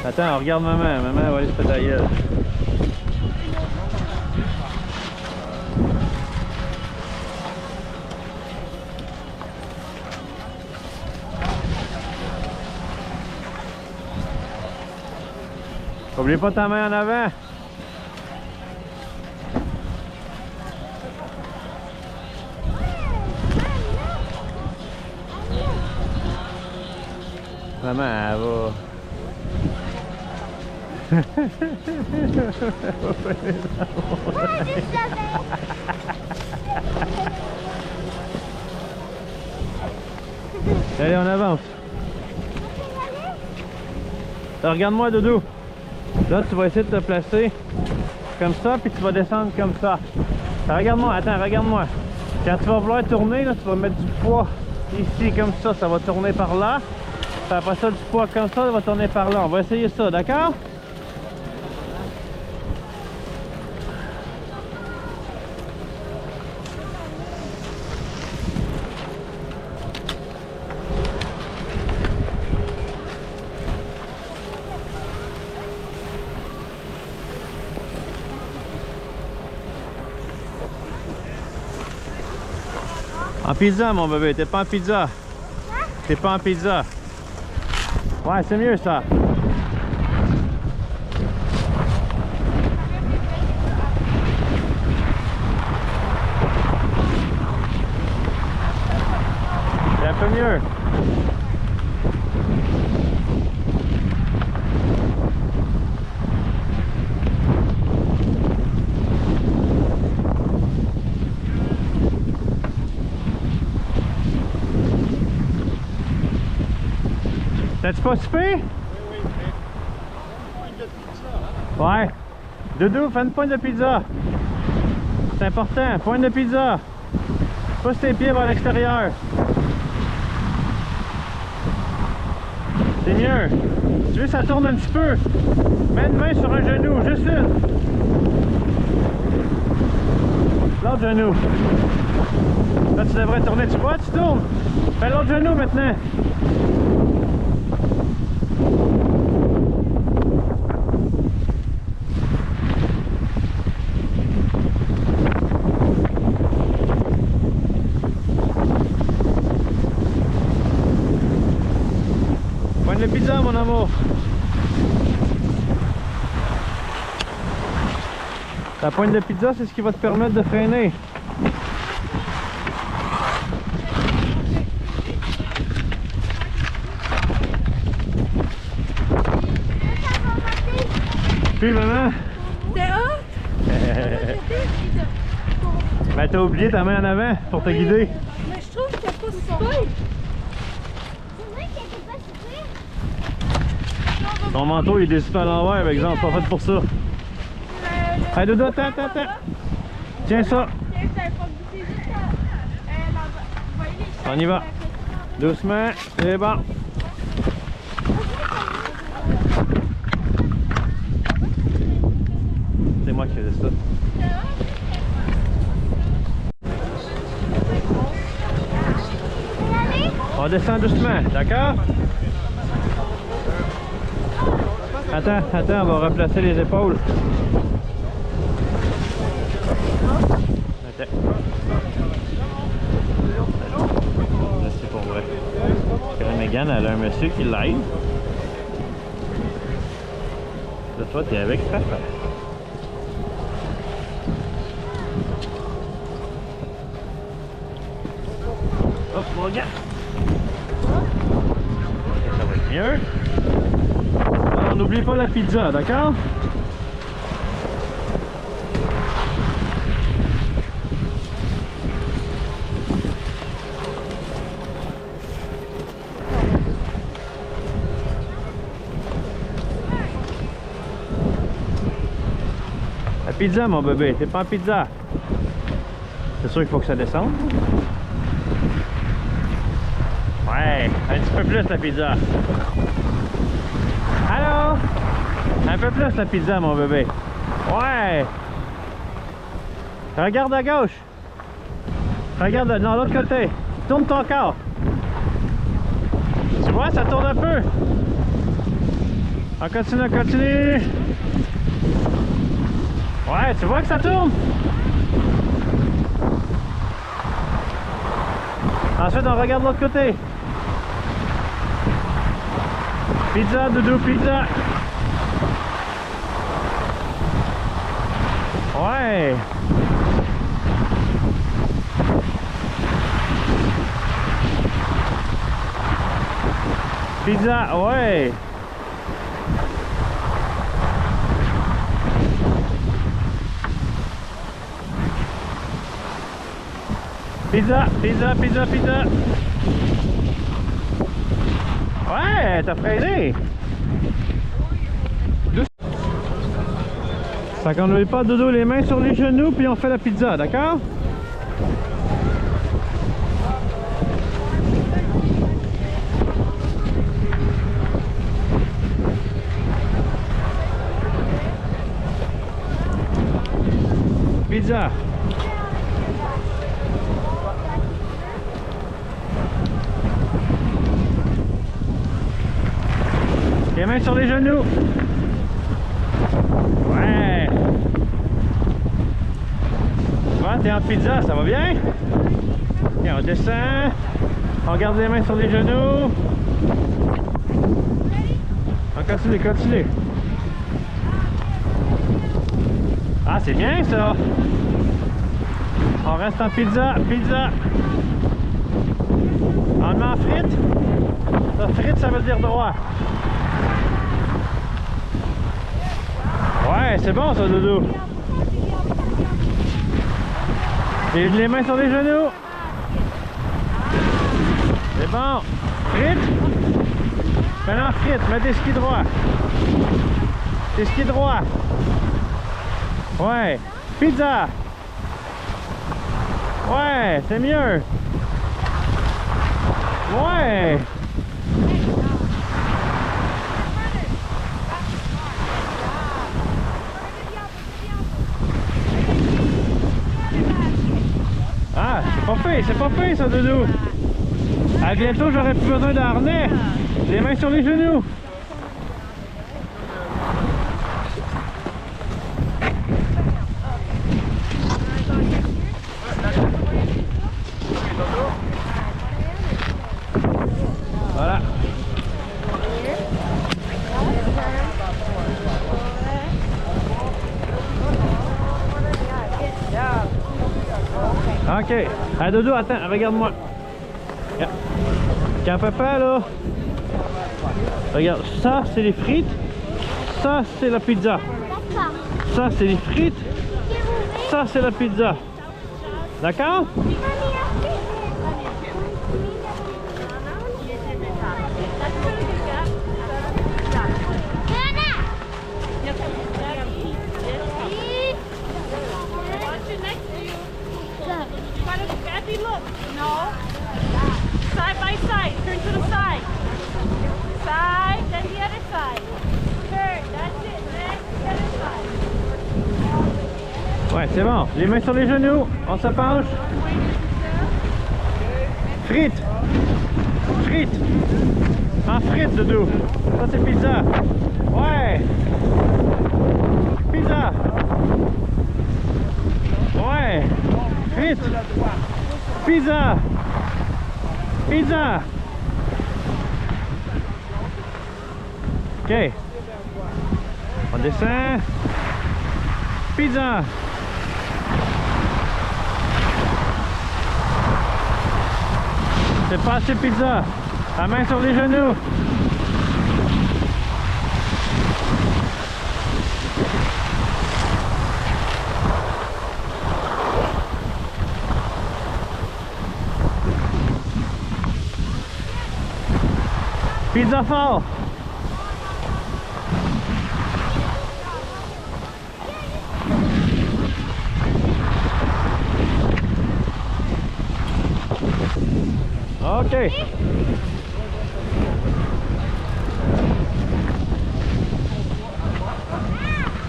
Attends, regarde maman. Maman va aller se péter la gueule. Oublie pas ta main en avant. Maman, elle va. Allez, on avance. Regarde-moi, Doudou. Là, tu vas essayer de te placer comme ça, puis tu vas descendre comme ça. Regarde-moi, attends, regarde-moi. Quand tu vas vouloir tourner, là, tu vas mettre du poids ici, comme ça va tourner par là. Puis après ça, du poids comme ça va tourner par là. On va essayer ça, d'accord? En pizza, mon bébé, t'es pas en pizza. T'es pas en pizza. Ouais, c'est mieux ça. C'est un peu mieux. T'as-tu pas super? Oui, oui. Ouais. Doudou, fais une pointe de pizza. C'est important, pointe de pizza. Pousse tes pieds vers l'extérieur. C'est mieux. Tu veux que ça tourne un petit peu? Mets une main sur un genou, juste une. L'autre genou. Là, tu devrais tourner. Tu vois, tu tournes. Fais l'autre genou maintenant. Pointe de pizza, mon amour. La pointe de pizza, c'est ce qui va te permettre de freiner. Puis maman. T'es haute? Ben t'as oublié ta main en avant pour te guider. Mais je trouve que t'as pas super. Ton manteau il est découpé à l'envers par exemple, pas fait pour ça. Hey Doudou, attends. Tiens ça. On y va. Doucement, c'est bon. C'est moi qui faisais ça. On descend doucement, d'accord? Attends, on va replacer les épaules. Attends. Là, c'est pour vrai. Parce que la Mégane, elle a un monsieur qui l'aide. Là, toi, t'es avec papa. Hop, mon gars. Ça va être mieux. Alors, n'oublie pas la pizza, d'accord? La pizza, mon bébé, t'es pas en pizza. C'est sûr qu'il faut que ça descende. Ouais, un petit peu plus la pizza. Allô? Un peu plus la pizza, mon bébé. Ouais. Regarde à gauche. Regarde dans l'autre côté. Tourne ton corps. Tu vois, ça tourne un peu. On continue, on continue. Ouais, tu vois que ça tourne? Ensuite, on regarde l'autre côté. Pizza, Doudou, pizza. Ouais. Pizza, ouais. Pizza, pizza, pizza, pizza. Ouais, t'as fraisé. Fait qu'on ne met pas Dodo les mains sur les genoux puis on fait la pizza, d'accord? Pizza. Les mains sur les genoux. Ouais. Tu vois, t'es en pizza, ça va bien? Et on descend. On garde les mains sur les genoux. On continue, continue. Ah, c'est bien ça. On reste en pizza, pizza. On le met en frites. La frite, ça veut dire droit. Ouais, c'est bon ça, Doudou. Et les mains sur les genoux. C'est bon. Frites. Maintenant, frites. Mets des skis droits. Des skis droits. Ouais. Pizza. Ouais, c'est mieux. Ouais. Ah, c'est pas fait ça, Doudou. À bientôt, j'aurai plus besoin d'harnais. Les mains sur les genoux. Voilà. Ok. Ah, Doudou, attends, regarde-moi. Quand papa, là. Regarde, ça, c'est les frites. Ça, c'est la pizza. Ça, c'est les frites. Ça, c'est la pizza. D'accord? Look, no. Side by side. Turn to the side. Side, then the other side. Turn. That's it. Next, the other side. Ouais, c'est bon. Les mains sur les genoux. On se penche. Frites. Frites. En frites, Doudou. Ça, c'est pizza. Ouais. Pizza. Ouais. Frites. Pizza. Pizza. Ok. On descend. Pizza. C'est pas assez pizza. La main sur les genoux. Pizza fort. Ok.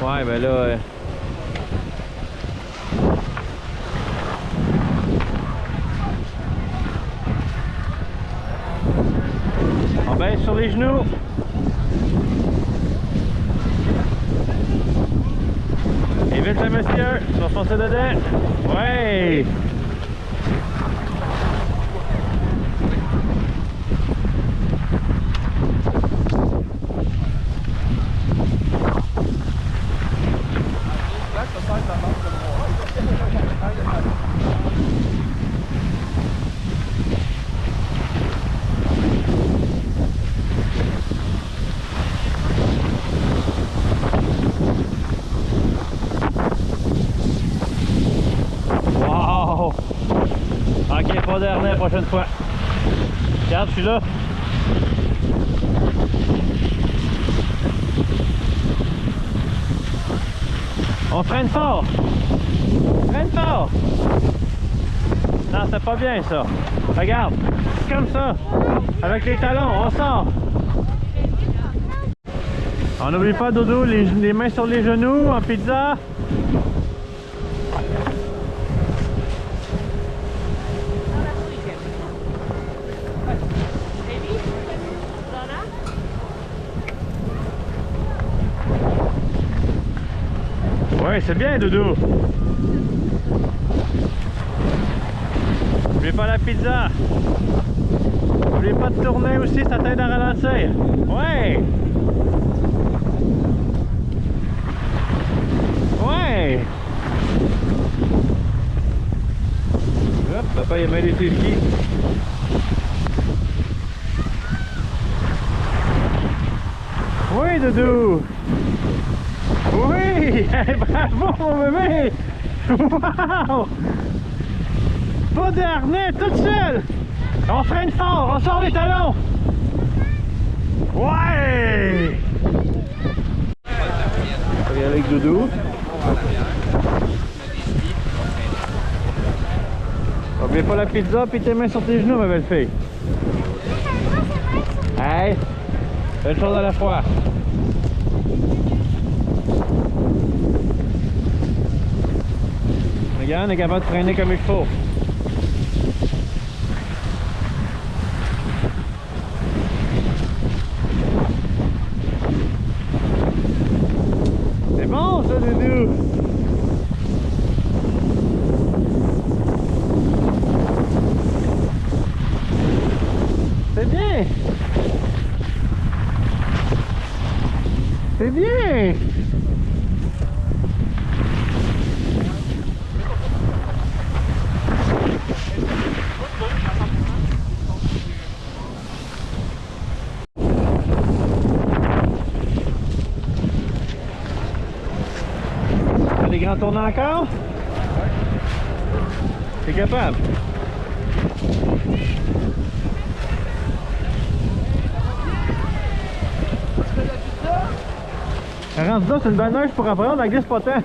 Ouais, ben là... On baisse sur les genoux. c'est le monsieur. Tu vas foncer dedans. Ouais. Wow! Ok, pas d'harnais la prochaine fois. Regarde, je suis là. On freine fort. Freine fort. Non, c'est pas bien ça. Regarde, comme ça. Avec les talons, on sort. On n'oublie pas, Dodo, les mains sur les genoux en pizza. Ouais, c'est bien, Doudou. N'oubliez pas la pizza. N'oubliez pas de tourner aussi, ça t'aide à ralentir. Ouais. Ouais. Hop, papa il a mêlé ses skis. Oui, Doudou. Oui! Bravo mon bébé! Wow! Pas de harnais, toute seule! On freine fort, on sort les talons! Ouais! On va y aller avec Doudou. N'oublie pas la pizza puis tes mains sur tes genoux ma belle fille. Hey! Une chose à la fois. Regarde, on est capable de freiner comme il faut. C'est bon ça, Doudou! C'est bien! C'est bien! Des grands tournants encore? T'es capable? Rendu là, c'est une bonne neige pour apprendre, la glisse pas tant.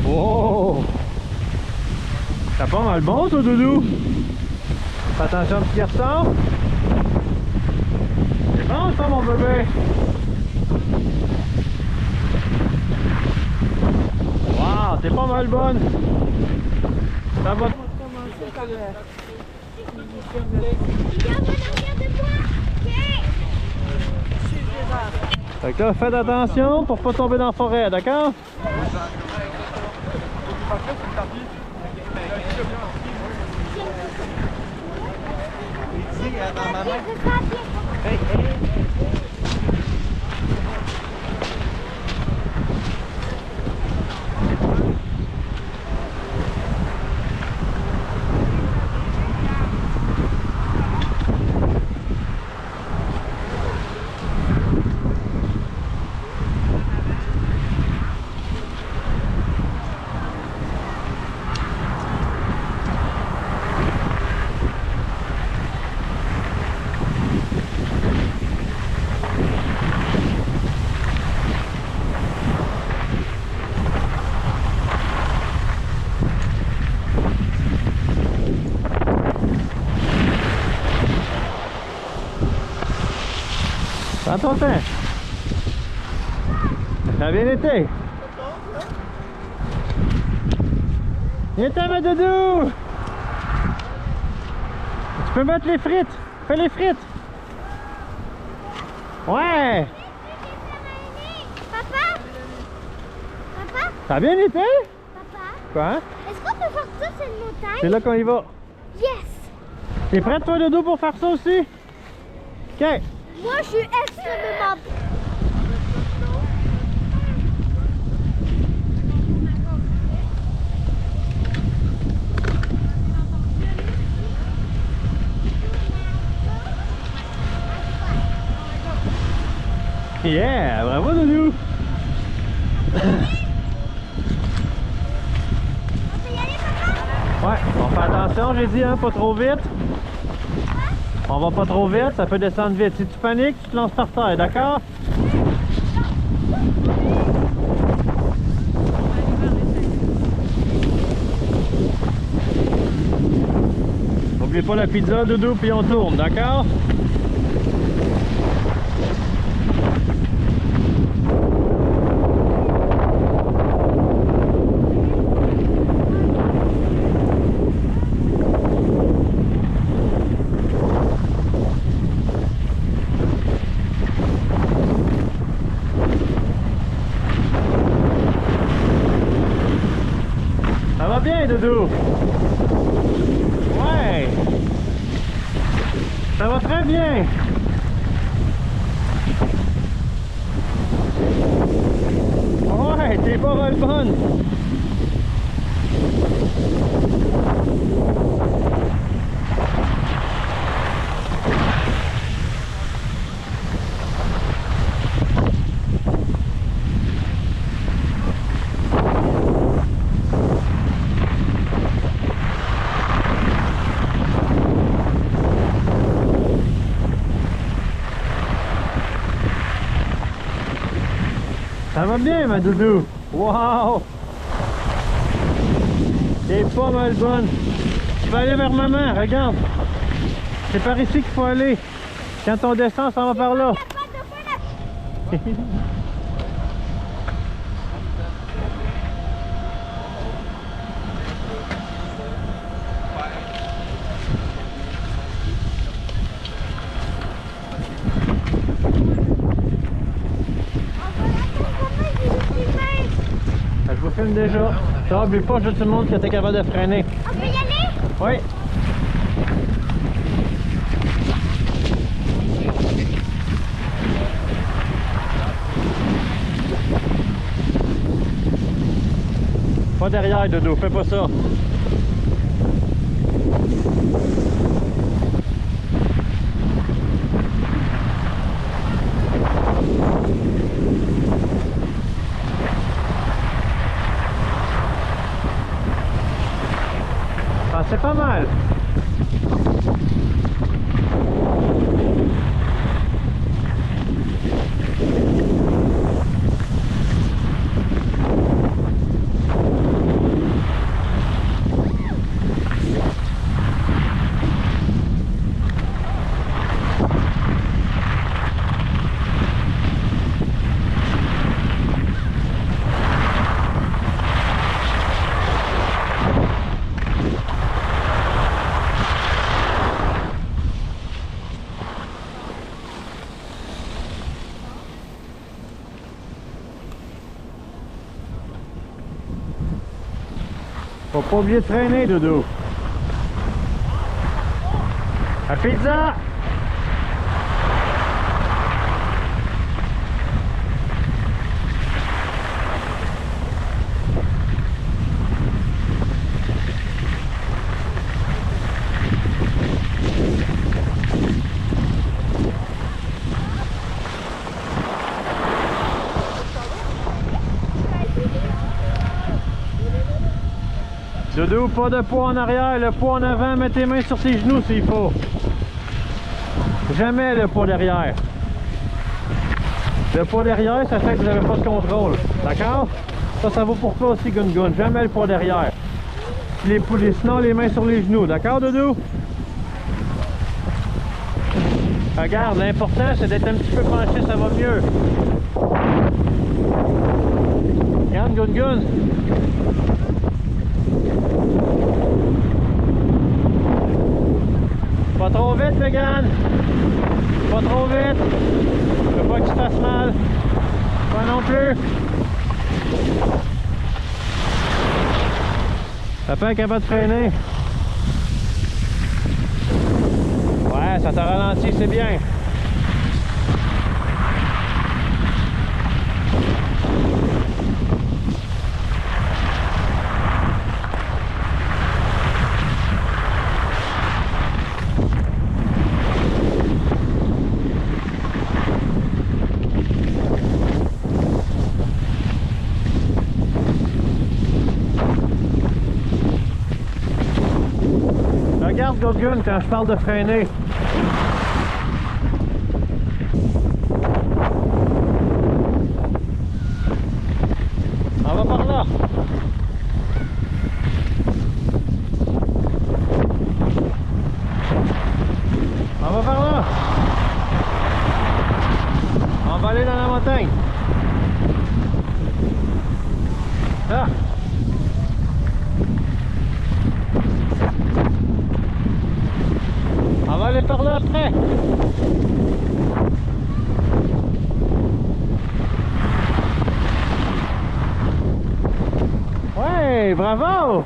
Oh! T'as pas mal bon, toi, Doudou? Fais attention, petit garçon. C'est bon, ça, mon bébé? Wow, t'es pas mal bonne. Ça va. Fait que là, faites attention pour pas tomber dans la forêt, d'accord? Prends ton temps. Ça a bien été. Viens-t'en, ma doudou! Tu peux mettre les frites. Fais les frites. Ouais! Papa? Papa? Ça a bien été? Papa? Quoi? Est-ce qu'on peut faire ça sur une montagne? C'est là qu'on y va. Yes! T'es prête, toi, dodo, pour faire ça aussi? OK. Moi, je suis extrêmement... Yeah! Bravo, doudou! On peut y aller, papa? Ouais, on fait attention, j'ai dit, hein, pas trop vite. On va pas trop vite, ça peut descendre vite. Si tu paniques, tu te lances par terre, d'accord? N'oublie pas la pizza, doudou, puis on tourne, d'accord? Ça va bien, doudou? Ouais! Ça va très bien! Ouais, t'es pas mal bonne! Ça va bien, ma doudou? Wow! T'es pas mal bonne. Tu vas aller vers maman, regarde. C'est par ici qu'il faut aller. Quand on descend, ça va par là. Je vous filme déjà. Ça, oublie pas, je te montre que t'es capable de freiner. On peut y aller? Oui. Pas derrière, dodo, fais pas ça. Ah, c'est pas mal. Faut pas oublier de freiner, dodo. La pizza! Dodo, pas de poids en arrière, le poids en avant, mets tes mains sur tes genoux s'il faut. Jamais le poids derrière. Le poids derrière, ça fait que vous n'avez pas de contrôle. D'accord? Ça vaut pour toi aussi, Gun-Gun. Jamais le poids derrière. Sinon, les mains sur les genoux. D'accord, Dodo? Regarde, l'important c'est d'être un petit peu penché, ça va mieux. Regarde, Gun. Pas trop vite, Megan. Pas trop vite. Je veux pas que tu fasses mal. Pas non plus. T'as pas capable de freiner. Ouais, ça t'a ralenti, c'est bien. Regarde Gogun quand je parle de freiner. On va par là. On va par là. On va aller dans la montagne. Là. On va aller par là après. Ouais, bravo!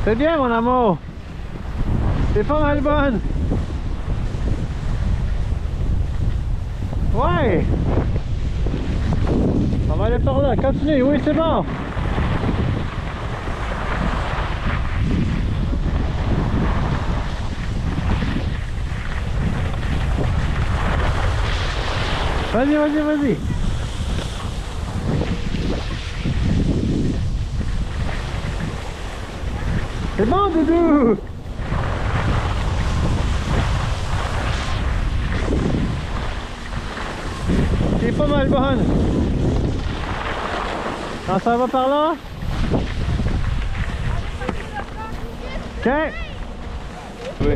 C'est bien mon amour. C'est pas mal bonne. Ouais. On va aller par là, continue, oui c'est bon. Vas-y. C'est bon, Doudou. C'est pas mal bonne. On s'en va par là? Ok. Oui.